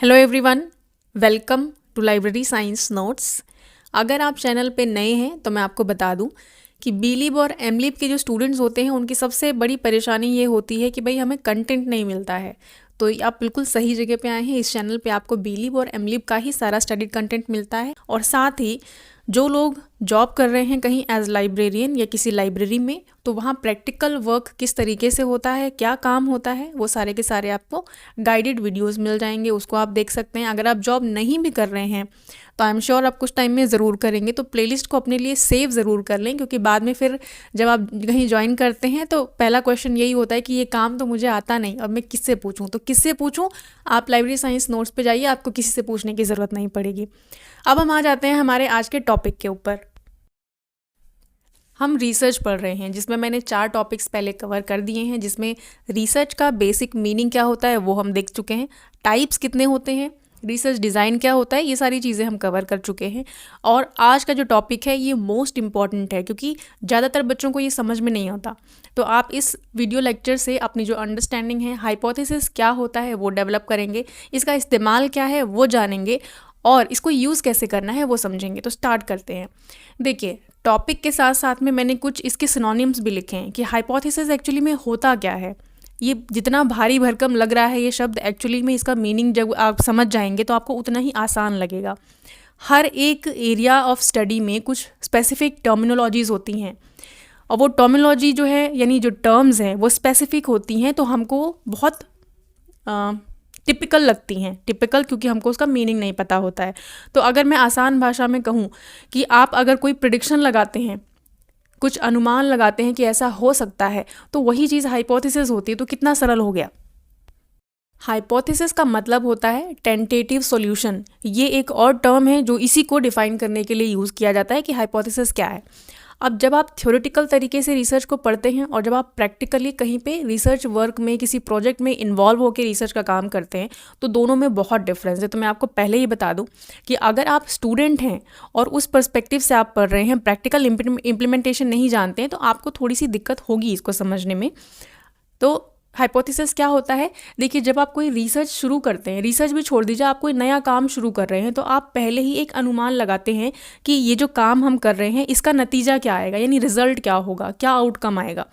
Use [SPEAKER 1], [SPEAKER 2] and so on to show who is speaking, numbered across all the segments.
[SPEAKER 1] Hello everyone, welcome to library science notes. अगर आप channel पे नए हैं तो मैं आपको बता दूं कि बीलीब और एमलीब के जो स्टूडेंट्स होते हैं उनकी सबसे बड़ी परेशानी ये होती है कि भाई हमें कंटेंट नहीं मिलता है। तो आप बिल्कुल सही जगह पे आए हैं। इस चैनल पे आपको बीलीब और एमलीब का ही सारा स्टडी कंटेंट मिलता है और साथ ही जो लोग जॉब कर रहे हैं कहीं एज लाइब्रेरियन या किसी लाइब्रेरी में, तो वहाँ प्रैक्टिकल वर्क किस तरीके से होता है, क्या काम होता है, वो सारे के सारे आपको गाइडेड वीडियोस मिल जाएंगे। उसको आप देख सकते हैं। अगर आप जॉब नहीं भी कर रहे हैं तो आई एम श्योर आप कुछ टाइम में ज़रूर करेंगे, तो प्लेलिस्ट को अपने लिए सेव ज़रूर कर लें, क्योंकि बाद में फिर जब आप कहीं ज्वाइन करते हैं तो पहला क्वेश्चन यही होता है कि ये काम तो मुझे आता नहीं, अब मैं किससे पूछूं। तो किससे पूछूं? आप लाइब्रेरी साइंस नोट्स पे जाइए, आपको किसी से पूछने की ज़रूरत नहीं पड़ेगी। अब हम आ जाते हैं हमारे आज के टॉपिक के ऊपर। हम रिसर्च पढ़ रहे हैं जिसमें मैंने 4 टॉपिक्स पहले कवर कर दिए हैं, जिसमें रिसर्च का बेसिक मीनिंग क्या होता है वो हम देख चुके हैं, टाइप्स कितने होते हैं, रिसर्च डिज़ाइन क्या होता है, ये सारी चीज़ें हम कवर कर चुके हैं। और आज का जो टॉपिक है ये मोस्ट इम्पॉर्टेंट है, क्योंकि ज़्यादातर बच्चों को ये समझ में नहीं आता। तो आप इस वीडियो लेक्चर से अपनी जो अंडरस्टैंडिंग है, हाइपोथेसिस क्या होता है वो डेवलप करेंगे, इसका इस्तेमाल क्या है वो जानेंगे और इसको यूज़ कैसे करना है वो समझेंगे। तो स्टार्ट करते हैं। देखिए, टॉपिक के साथ साथ में मैंने कुछ इसके सिनोनिम्स भी लिखे हैं कि हाइपोथेसिस एक्चुअली में होता क्या है। ये जितना भारी भरकम लग रहा है ये शब्द, एक्चुअली में इसका मीनिंग जब आप समझ जाएंगे तो आपको उतना ही आसान लगेगा। हर एक एरिया ऑफ स्टडी में कुछ स्पेसिफिक टर्मिनोलॉजीज़ होती हैं और वो टर्मिनोलॉजी जो है, यानी जो टर्म्स हैं वो स्पेसिफिक होती हैं, तो हमको बहुत टिपिकल लगती हैं। टिपिकल क्योंकि हमको उसका मीनिंग नहीं पता होता है। तो अगर मैं आसान भाषा में कहूँ कि आप अगर कोई प्रिडिक्शन लगाते हैं, कुछ अनुमान लगाते हैं कि ऐसा हो सकता है, तो वही चीज़ हाइपोथेसिस होती है। तो कितना सरल हो गया। हाइपोथेसिस का मतलब होता है टेंटेटिव सॉल्यूशन। ये एक और टर्म है जो इसी को डिफाइन करने के लिए यूज़ किया जाता है कि हाइपोथेसिस क्या है। अब जब आप थ्योरेटिकल तरीके से रिसर्च को पढ़ते हैं और जब आप प्रैक्टिकली कहीं पे रिसर्च वर्क में किसी प्रोजेक्ट में इन्वॉल्व होकर रिसर्च का काम करते हैं, तो दोनों में बहुत डिफरेंस है। तो मैं आपको पहले ही बता दूं कि अगर आप स्टूडेंट हैं और उस पर्सपेक्टिव से आप पढ़ रहे हैं, प्रैक्टिकल इम्प्लीमेंटेशन नहीं जानते हैं, तो आपको थोड़ी सी दिक्कत होगी इसको समझने में। तो हाइपोथेसिस क्या होता है? देखिए, जब आप कोई रिसर्च शुरू करते हैं, रिसर्च भी छोड़ दीजिए, आप कोई नया काम शुरू कर रहे हैं, तो आप पहले ही एक अनुमान लगाते हैं कि ये जो काम हम कर रहे हैं इसका नतीजा क्या आएगा, यानी रिजल्ट क्या होगा, क्या आउटकम आएगा।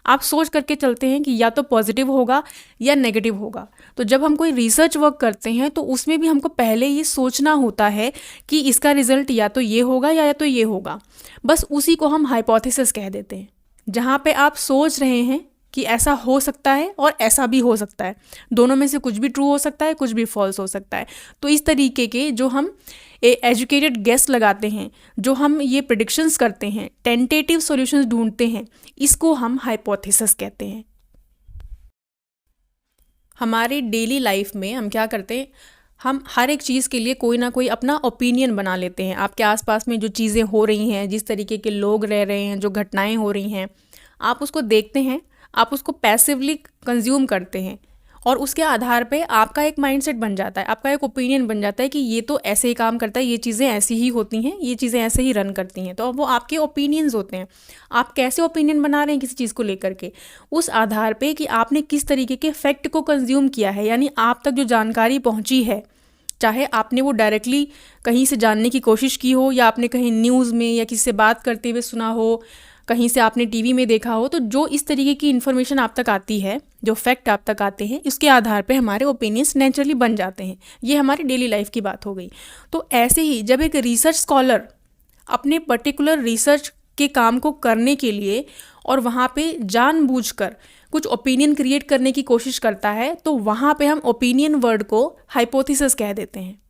[SPEAKER 1] आप सोच करके चलते हैं कि या तो पॉजिटिव होगा या नेगेटिव होगा। तो जब हम कोई रिसर्च वर्क करते हैं तो उसमें भी हमको पहले ये सोचना होता है कि इसका रिजल्ट या तो ये होगा या तो ये होगा। बस उसी को हम हाइपोथेसिस कह देते हैं, जहाँ पे आप सोच रहे हैं कि ऐसा हो सकता है और ऐसा भी हो सकता है, दोनों में से कुछ भी ट्रू हो सकता है, कुछ भी फॉल्स हो सकता है। तो इस तरीके के जो हम एजुकेटेड गेस लगाते हैं, जो हम ये प्रिडिक्शंस करते हैं, टेंटेटिव सॉल्यूशंस ढूंढते हैं, इसको हम हाइपोथेसिस कहते हैं। हमारी डेली लाइफ में हम क्या करते हैं, हम हर एक चीज़ के लिए कोई ना कोई अपना ओपिनियन बना लेते हैं। आपके आसपास में जो चीज़ें हो रही हैं, जिस तरीके के लोग रह रहे हैं, जो घटनाएं हो रही हैं, आप उसको देखते हैं, आप उसको पैसिवली कंज्यूम करते हैं और उसके आधार पे आपका एक माइंडसेट बन जाता है, आपका एक ओपिनियन बन जाता है कि ये तो ऐसे ही काम करता है, ये चीज़ें ऐसी ही होती हैं, ये चीज़ें ऐसे ही रन करती हैं। तो अब वो आपके ओपिनियंस होते हैं। आप कैसे ओपिनियन बना रहे हैं किसी चीज़ को लेकर के, उस आधार पे कि आपने किस तरीके के फैक्ट को कंज्यूम किया है, यानी आप तक जो जानकारी पहुँची है, चाहे आपने वो डायरेक्टली कहीं से जानने की कोशिश की हो या आपने कहीं न्यूज़ में या किसी से बात करते हुए सुना हो, कहीं से आपने टीवी में देखा हो, तो जो इस तरीके की इन्फॉर्मेशन आप तक आती है, जो फैक्ट आप तक आते हैं, इसके आधार पे हमारे ओपिनियंस नेचुरली बन जाते हैं। ये हमारी डेली लाइफ की बात हो गई। तो ऐसे ही जब एक रिसर्च स्कॉलर अपने पर्टिकुलर रिसर्च के काम को करने के लिए और वहाँ पे जानबूझकर कुछ ओपिनियन क्रिएट करने की कोशिश करता है, तो वहाँ पे हम ओपिनियन वर्ड को हाइपोथेसिस कह देते हैं।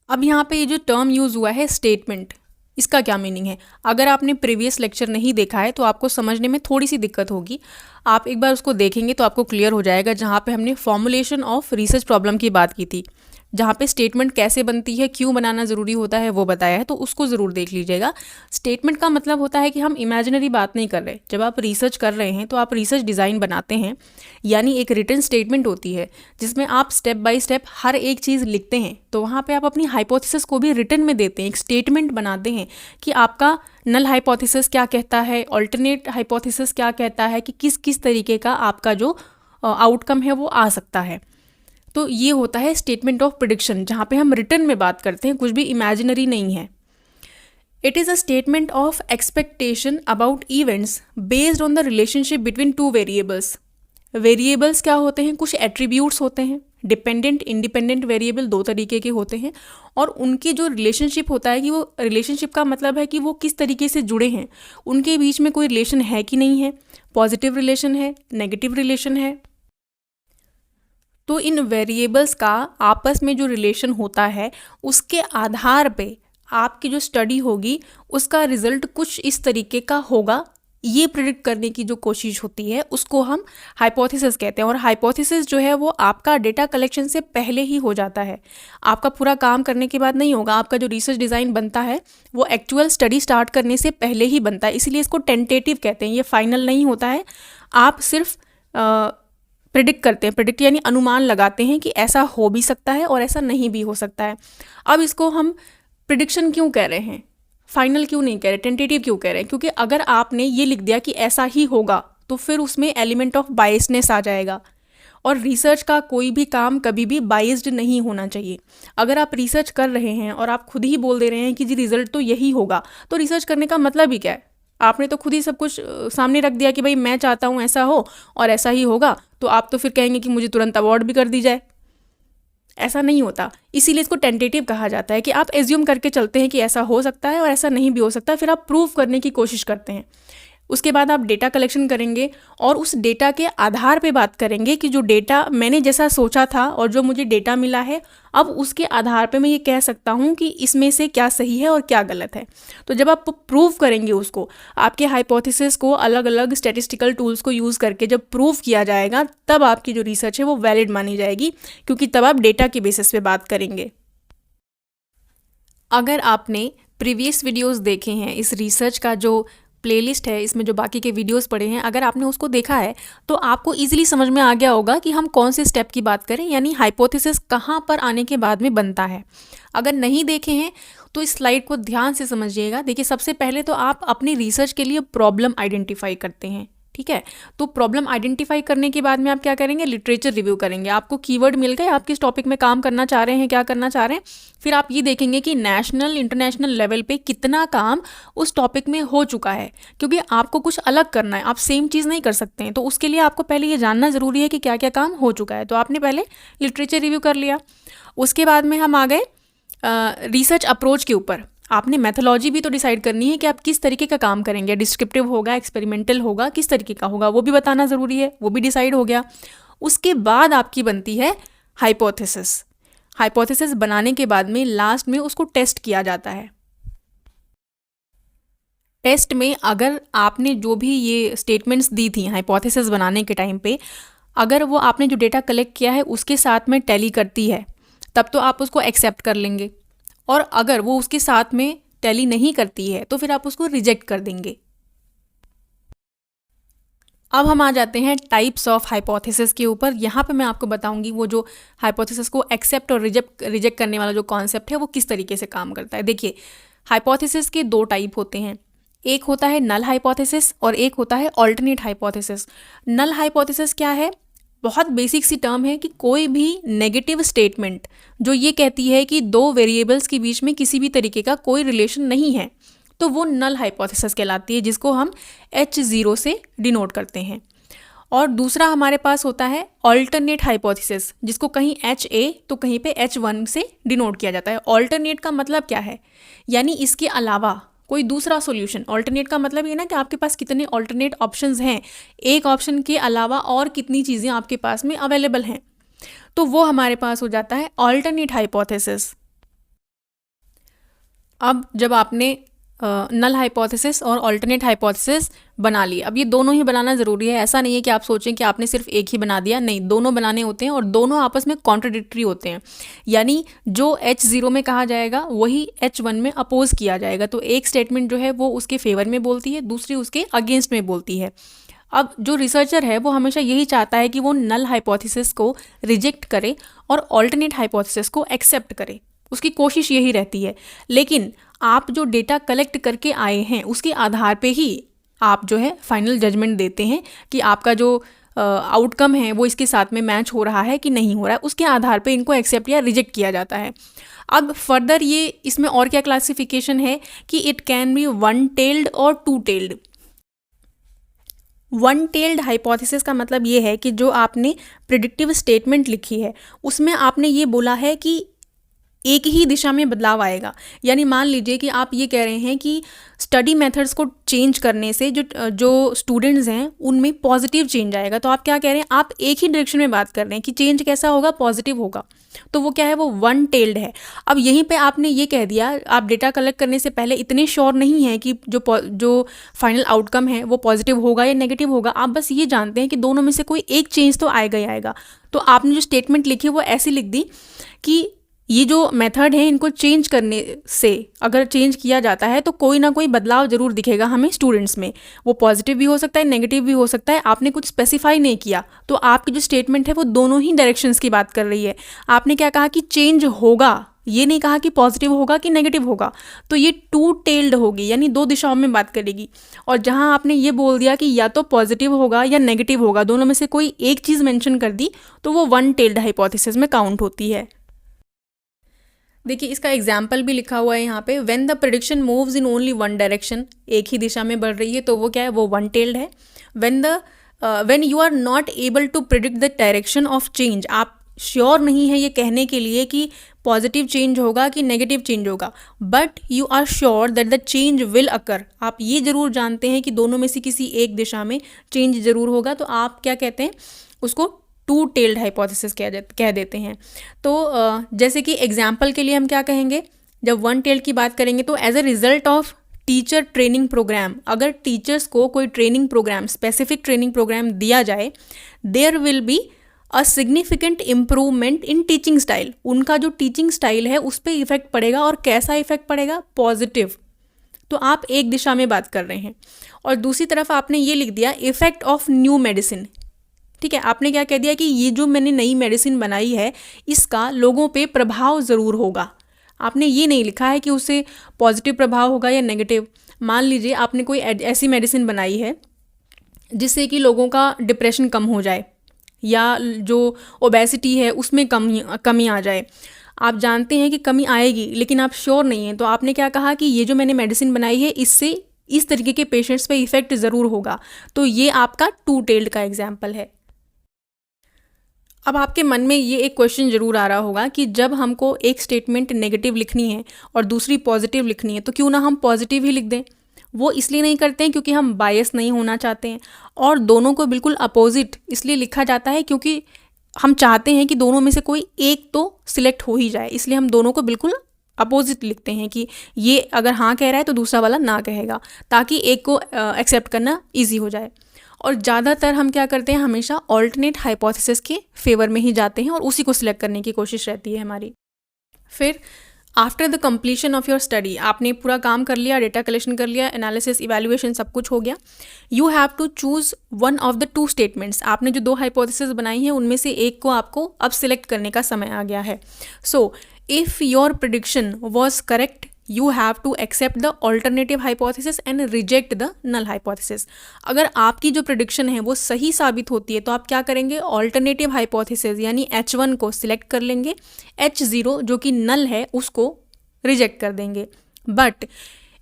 [SPEAKER 1] अब यहाँ पे ये जो टर्म यूज़ हुआ है स्टेटमेंट, इसका क्या मीनिंग है? अगर आपने प्रीवियस लेक्चर नहीं देखा है तो आपको समझने में थोड़ी सी दिक्कत होगी। आप एक बार उसको देखेंगे तो आपको क्लियर हो जाएगा, जहाँ पे हमने फॉर्मुलेशन ऑफ रिसर्च प्रॉब्लम की बात की थी, जहाँ पे स्टेटमेंट कैसे बनती है, क्यों बनाना ज़रूरी होता है वो बताया है, तो उसको ज़रूर देख लीजिएगा। स्टेटमेंट का मतलब होता है कि हम इमेजिनरी बात नहीं कर रहे। जब आप रिसर्च कर रहे हैं तो आप रिसर्च डिज़ाइन बनाते हैं, यानी एक रिटन स्टेटमेंट होती है जिसमें आप स्टेप बाय स्टेप हर एक चीज़ लिखते हैं। तो वहाँ पे आप अपनी हाइपोथेसिस को भी रिटन में देते हैं, एक स्टेटमेंट बनाते हैं कि आपका नल हाइपोथेसिस क्या कहता है, अल्टरनेट हाइपोथेसिस क्या कहता है, कि किस किस तरीके का आपका जो आउटकम है वो आ सकता है। तो ये होता है स्टेटमेंट ऑफ प्रिडिक्शन, जहाँ पे हम रिटर्न में बात करते हैं, कुछ भी इमेजिनरी नहीं है। It is a statement of expectation about events based on the relationship between two variables. Variables क्या होते हैं? कुछ एट्रीब्यूट्स होते हैं। डिपेंडेंट इंडिपेंडेंट वेरिएबल दो तरीके के होते हैं, और उनकी जो रिलेशनशिप होता है कि वो रिलेशनशिप का मतलब है कि वो किस तरीके से जुड़े हैं, उनके बीच में कोई रिलेशन है कि नहीं है, पॉजिटिव रिलेशन है, नेगेटिव रिलेशन है। तो इन वेरिएबल्स का आपस में जो रिलेशन होता है उसके आधार पे आपकी जो स्टडी होगी उसका रिजल्ट कुछ इस तरीके का होगा, ये प्रिडिक्ट करने की जो कोशिश होती है उसको हम हाइपोथेसिस कहते हैं। और हाइपोथेसिस जो है वो आपका डेटा कलेक्शन से पहले ही हो जाता है, आपका पूरा काम करने के बाद नहीं होगा। आपका जो रिसर्च डिज़ाइन बनता है वो एक्चुअल स्टडी स्टार्ट करने से पहले ही बनता है, इसीलिए इसको टेंटेटिव कहते हैं। ये फाइनल नहीं होता है, आप सिर्फ प्रिडिक्ट करते हैं। प्रिडिक्ट यानी अनुमान लगाते हैं कि ऐसा हो भी सकता है और ऐसा नहीं भी हो सकता है। अब इसको हम प्रिडिक्शन क्यों कह रहे हैं, फाइनल क्यों नहीं कह रहे, टेंटेटिव क्यों कह रहे हैं? क्योंकि अगर आपने ये लिख दिया कि ऐसा ही होगा तो फिर उसमें एलिमेंट ऑफ बायसनेस आ जाएगा, और रिसर्च का कोई भी काम कभी भी बाइस्ड नहीं होना चाहिए। अगर आप रिसर्च कर रहे हैं और आप खुद ही बोल दे रहे हैं कि जी रिजल्ट तो यही होगा, तो रिसर्च करने का मतलब ही क्या है? आपने तो खुद ही सब कुछ सामने रख दिया कि भाई मैं चाहता हूँ ऐसा हो और ऐसा ही होगा, तो आप तो फिर कहेंगे कि मुझे तुरंत अवॉर्ड भी कर दी जाए। ऐसा नहीं होता, इसीलिए इसको टेंटेटिव कहा जाता है कि आप एज्यूम करके चलते हैं कि ऐसा हो सकता है और ऐसा नहीं भी हो सकता, फिर आप प्रूव करने की कोशिश करते हैं। उसके बाद आप डेटा कलेक्शन करेंगे और उस डेटा के आधार पे बात करेंगे कि जो डेटा मैंने जैसा सोचा था और जो मुझे डेटा मिला है, अब उसके आधार पे मैं ये कह सकता हूँ कि इसमें से क्या सही है और क्या गलत है। तो जब आप प्रूव करेंगे उसको, आपके हाइपोथेसिस को अलग अलग स्टैटिस्टिकल टूल्स को यूज़ करके जब प्रूव किया जाएगा, तब आपकी जो रिसर्च है वो वैलिड मानी जाएगी, क्योंकि तब आप डेटा के बेसिस पे बात करेंगे। अगर आपने प्रीवियस वीडियोस देखे हैं, इस रिसर्च का जो प्लेलिस्ट है इसमें जो बाकी के वीडियोस पड़े हैं, अगर आपने उसको देखा है तो आपको इजीली समझ में आ गया होगा कि हम कौन से स्टेप की बात करें, यानी हाइपोथेसिस कहाँ पर आने के बाद में बनता है। अगर नहीं देखे हैं तो इस स्लाइड को ध्यान से समझिएगा। देखिए, सबसे पहले तो आप अपनी रिसर्च के लिए प्रॉब्लम आइडेंटिफाई करते हैं, ठीक है। तो प्रॉब्लम आइडेंटिफाई करने के बाद में आप क्या करेंगे? लिटरेचर रिव्यू करेंगे। आपको कीवर्ड मिल गए, आप किस टॉपिक में काम करना चाह रहे हैं, क्या करना चाह रहे हैं, फिर आप ये देखेंगे कि नेशनल इंटरनेशनल लेवल पे कितना काम उस टॉपिक में हो चुका है, क्योंकि आपको कुछ अलग करना है, आप सेम चीज़ नहीं कर सकते हैं। तो उसके लिए आपको पहले ये जानना ज़रूरी है कि क्या क्या काम हो चुका है। तो आपने पहले लिटरेचर रिव्यू कर लिया। उसके बाद में हम आ गए रिसर्च अप्रोच के ऊपर। आपने मेथोलॉजी भी तो डिसाइड करनी है कि आप किस तरीके का काम करेंगे, डिस्क्रिप्टिव होगा, एक्सपेरिमेंटल होगा, किस तरीके का होगा, वो भी बताना ज़रूरी है, वो भी डिसाइड हो गया। उसके बाद आपकी बनती है हाइपोथेसिस। हाइपोथेसिस बनाने के बाद में लास्ट में उसको टेस्ट किया जाता है। टेस्ट में अगर आपने जो भी ये स्टेटमेंट्स दी थी हाइपोथेसिस बनाने के टाइम पे, अगर वो आपने जो डेटा कलेक्ट किया है उसके साथ में टैली करती है, तब तो आप उसको एक्सेप्ट कर लेंगे, और अगर वो उसके साथ में टैली नहीं करती है तो फिर आप उसको रिजेक्ट कर देंगे। अब हम आ जाते हैं टाइप्स ऑफ हाइपोथेसिस के ऊपर। यहाँ पे मैं आपको बताऊंगी वो जो हाइपोथेसिस को एक्सेप्ट और रिजेक्ट करने वाला जो कॉन्सेप्ट है वो किस तरीके से काम करता है। देखिए, हाइपोथेसिस के दो टाइप होते हैं, एक होता है नल हाइपोथेसिस और एक होता है ऑल्टरनेट हाइपोथेसिस। नल हाइपोथेसिस क्या है? बहुत बेसिक सी टर्म है कि कोई भी नेगेटिव स्टेटमेंट जो ये कहती है कि दो वेरिएबल्स के बीच में किसी भी तरीके का कोई रिलेशन नहीं है, तो वो नल हाइपोथेसिस कहलाती है, जिसको हम H0 से डिनोट करते हैं। और दूसरा हमारे पास होता है ऑल्टरनेट हाइपोथेसिस, जिसको कहीं HA तो कहीं पे H1 से डिनोट किया जाता है। ऑल्टरनेट का मतलब क्या है? यानी इसके अलावा कोई दूसरा सॉल्यूशन। ऑल्टरनेट का मतलब ये ना कि आपके पास कितने ऑल्टरनेट ऑप्शंस हैं, एक ऑप्शन के अलावा और कितनी चीज़ें आपके पास में अवेलेबल हैं, तो वो हमारे पास हो जाता है ऑल्टरनेट हाइपोथेसिस। अब जब आपने नल हाइपोथेसिस और ऑल्टरनेट हाइपोथेसिस बना ली, अब ये दोनों ही बनाना ज़रूरी है। ऐसा नहीं है कि आप सोचें कि आपने सिर्फ एक ही बना दिया, नहीं, दोनों बनाने होते हैं और दोनों आपस में कॉन्ट्रडिक्टरी होते हैं। यानी जो H0 में कहा जाएगा वही H1 में अपोज किया जाएगा। तो एक स्टेटमेंट जो है वो उसके फेवर में बोलती है, दूसरी उसके अगेंस्ट में बोलती है। अब जो रिसर्चर है वो हमेशा यही चाहता है कि वो नल हाइपोथेसिस को रिजेक्ट करे और ऑल्टरनेट हाइपोथेसिस को एक्सेप्ट करे, उसकी कोशिश यही रहती है। लेकिन आप जो डेटा कलेक्ट करके आए हैं उसके आधार पे ही आप जो है फाइनल जजमेंट देते हैं कि आपका जो आउटकम है वो इसके साथ में मैच हो रहा है कि नहीं हो रहा है, उसके आधार पे इनको एक्सेप्ट या रिजेक्ट किया जाता है। अब फर्दर ये इसमें और क्या क्लासिफिकेशन है कि it can be one tailed और two tailed. One tailed hypothesis का मतलब ये है कि जो आपने प्रिडिक्टिव स्टेटमेंट लिखी है उसमें आपने ये बोला है कि एक ही दिशा में बदलाव आएगा। यानी मान लीजिए कि आप ये कह रहे हैं कि स्टडी मेथड्स को चेंज करने से जो स्टूडेंट्स हैं उनमें पॉजिटिव चेंज आएगा। तो आप क्या कह रहे हैं, आप एक ही डायरेक्शन में बात कर रहे हैं कि चेंज कैसा होगा, पॉजिटिव होगा। तो वो क्या है, वो वन टेल्ड है। अब यहीं पे आपने ये कह दिया, आप डेटा कलेक्ट करने से पहले इतने श्योर नहीं हैं कि जो फाइनल आउटकम है वो पॉजिटिव होगा या नेगेटिव होगा, आप बस ये जानते हैं कि दोनों में से कोई एक चेंज तो आएगा ही आएगा। तो आपने जो स्टेटमेंट लिखी वो ऐसी लिख दी कि ये जो मेथड है इनको चेंज करने से अगर चेंज किया जाता है तो कोई ना कोई बदलाव जरूर दिखेगा हमें स्टूडेंट्स में, वो पॉजिटिव भी हो सकता है, नेगेटिव भी हो सकता है। आपने कुछ स्पेसिफाई नहीं किया, तो आपकी जो स्टेटमेंट है वो दोनों ही डायरेक्शंस की बात कर रही है। आपने क्या कहा कि चेंज होगा, ये नहीं कहा कि पॉजिटिव होगा कि नेगेटिव होगा। तो ये टू टेल्ड होगी, यानी दो दिशाओं में बात करेगी। और जहां आपने ये बोल दिया कि या तो पॉजिटिव होगा या नेगेटिव होगा, दोनों में से कोई एक चीज़ मेंशन कर दी, तो वो वन टेल्ड हाइपोथेसिस में काउंट होती है। देखिए इसका एग्जाम्पल भी लिखा हुआ है यहाँ पे, when the prediction moves in only one direction, एक ही दिशा में बढ़ रही है तो वो क्या है, वो वन टेल्ड है। When you are not able to predict the direction of change, आप श्योर नहीं है ये कहने के लिए कि पॉजिटिव चेंज होगा कि नेगेटिव चेंज होगा, but you are sure that the change will occur, आप ये जरूर जानते हैं कि दोनों में से किसी एक दिशा में चेंज जरूर होगा, तो आप क्या कहते हैं, उसको टू टेल्ड हाइपोथेसिस कह देते हैं। तो जैसे कि एग्जाम्पल के लिए हम क्या कहेंगे, जब वन टेल्ड की बात करेंगे तो as a result of teacher training program, अगर टीचर्स को कोई training program, specific training program दिया जाए, there will be a significant improvement in teaching style, उनका जो टीचिंग स्टाइल है उस पर इफेक्ट पड़ेगा। और कैसा इफेक्ट पड़ेगा, पॉजिटिव। तो आप एक दिशा में बात कर रहे हैं। और दूसरी तरफ आपने ये लिख दिया इफेक्ट ऑफ न्यू मेडिसिन, ठीक है, आपने क्या कह दिया कि ये जो मैंने नई मेडिसिन बनाई है इसका लोगों पे प्रभाव ज़रूर होगा। आपने ये नहीं लिखा है कि उससे पॉजिटिव प्रभाव होगा या नेगेटिव। मान लीजिए आपने कोई ऐसी मेडिसिन बनाई है जिससे कि लोगों का डिप्रेशन कम हो जाए या जो ओबेसिटी है उसमें कमी आ जाए। आप जानते हैं कि कमी आएगी लेकिन आप श्योर नहीं हैं, तो आपने क्या कहा कि ये जो मैंने मेडिसिन बनाई है इससे इस तरीके के पेशेंट्स पे इफेक्ट ज़रूर होगा। तो ये आपका टू टेल्ड का एग्जाम्पल है। अब आपके मन में ये एक क्वेश्चन ज़रूर आ रहा होगा कि जब हमको एक स्टेटमेंट नेगेटिव लिखनी है और दूसरी पॉजिटिव लिखनी है तो क्यों ना हम पॉजिटिव ही लिख दें। वो इसलिए नहीं करते हैं क्योंकि हम बायस नहीं होना चाहते हैं, और दोनों को बिल्कुल अपोजिट इसलिए लिखा जाता है क्योंकि हम चाहते हैं कि दोनों में से कोई एक तो सिलेक्ट हो ही जाए। इसलिए हम दोनों को बिल्कुल अपोजिट लिखते हैं कि ये अगर हाँ कह रहा है तो दूसरा वाला ना कहेगा, ताकि एक को एक्सेप्ट करना ईजी हो जाए। और ज़्यादातर हम क्या करते हैं, हमेशा ऑल्टरनेट हाइपोथेसिस के फेवर में ही जाते हैं और उसी को सिलेक्ट करने की कोशिश रहती है हमारी। फिर after the completion of your study, आपने पूरा काम कर लिया, डेटा कलेक्शन कर लिया, एनालिसिस, इवैल्यूएशन सब कुछ हो गया। You have to choose one of the two statements, आपने जो दो हाइपोथेसिस बनाई हैं उनमें से एक को आपको अब सिलेक्ट करने का समय आ गया है। So if your prediction was correct, you have to accept the alternative hypothesis and reject the null hypothesis। अगर आपकी जो प्रिडिक्शन है वो सही साबित होती है तो आप क्या करेंगे, ऑल्टरनेटिव हाइपोथेसिस यानी H1 को सिलेक्ट कर लेंगे, H0 जो कि नल है उसको रिजेक्ट कर देंगे। But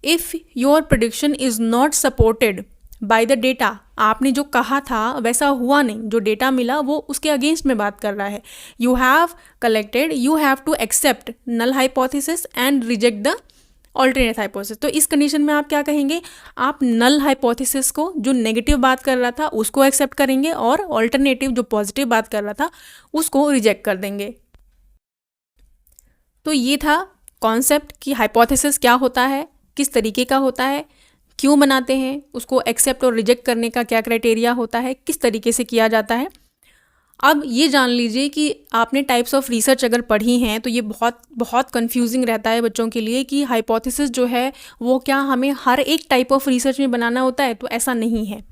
[SPEAKER 1] if your prediction is not supported by the data, आपने जो कहा था वैसा हुआ नहीं, जो डेटा मिला वो उसके अगेंस्ट में बात कर रहा है, you have collected, you have to accept null hypothesis and reject the alternate hypothesis. तो इस कंडीशन में आप क्या कहेंगे, आप नल हाइपोथेसिस को जो नेगेटिव बात कर रहा था उसको एक्सेप्ट करेंगे और ऑल्टरनेटिव जो पॉजिटिव बात कर रहा था उसको रिजेक्ट कर देंगे। तो ये था कॉन्सेप्ट कि हाइपोथेसिस क्या होता है, किस तरीके का होता है, क्यों बनाते हैं, उसको एक्सेप्ट और रिजेक्ट करने का क्या क्राइटेरिया होता है, किस तरीके से किया जाता है। अब ये जान लीजिए कि आपने टाइप्स ऑफ रिसर्च अगर पढ़ी हैं तो ये बहुत बहुत कंफ्यूजिंग रहता है बच्चों के लिए कि हाइपोथेसिस जो है वो क्या हमें हर एक टाइप ऑफ रिसर्च में बनाना होता है, तो ऐसा नहीं है।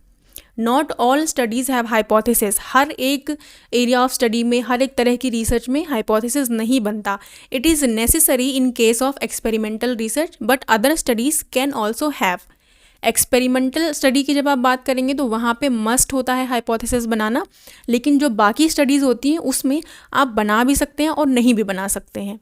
[SPEAKER 1] Not all studies have hypothesis, हर एक एरिया ऑफ स्टडी में, हर एक तरह की रिसर्च में हाइपोथेसिस नहीं बनता। It is necessary in case of experimental research but other studies can also have. Experimental study की जब आप बात करेंगे तो वहाँ पे मस्ट होता है हाइपोथेसिस बनाना, लेकिन जो बाकी स्टडीज़ होती हैं उसमें आप बना भी सकते हैं और नहीं भी बना सकते हैं।